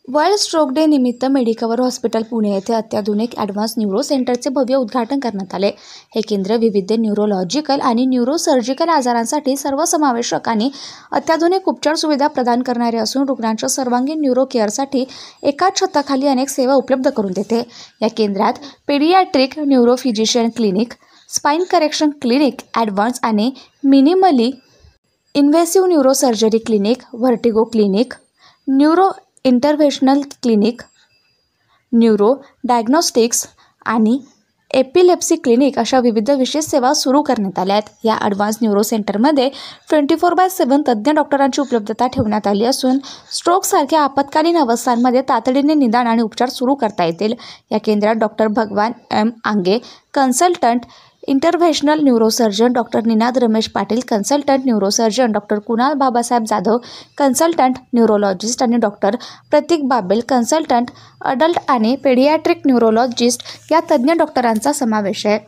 World stroke day निमित्त Medicover hospital Pune येथे अत्याधुनिक ॲडव्हान्स न्यूरो सेंटरचे भव्य उद्घाटन करण्यात आले. हे केंद्र विविध न्यूरोलॉजिकल आणि न्यूरोसर्जिकल आजारांसाठी सर्वसमावेशक आणि अत्याधुनिक उपचार सुविधा प्रदान करणारे असून रुग्णांच्या सर्वांगीण न्यूरो केअरसाठी एकाच छताखाली अनेक सेवा उपलब्ध करून देते. या केंद्रात paediatric neurophysician clinic, spine correction clinic, advance आणि minimally invasive neurosurgery clinic, vertigo clinic, neuro interventional clinic, neuro diagnostics आणि एपिलेप्सी क्लिनिक अशा विविध विशेष सेवा सुरू करण्यात आल्या आहेत. या ॲडव्हान्स न्यूरो सेंटरमध्ये 24/7 तज्ज्ञ डॉक्टरांची उपलब्धता ठेवण्यात आली असून स्ट्रोकसारख्या आपत्कालीन अवस्थांमध्ये तातडीने निदान आणि उपचार सुरू करता येतील. या केंद्रात doctor Bhagwan M Ange, consultant interventional neurosurgeon, doctor Ninad Ramesh Patil, consultant neurosurgeon, doctor Kunal Babasaheb Jadhav, consultant neurologist आणि doctor Prateek Babel, consultant adult आणि पेडियाट्रिक न्यूरोलॉजिस्ट या तज्ज्ञ डॉक्टरांचा समावेश आहे.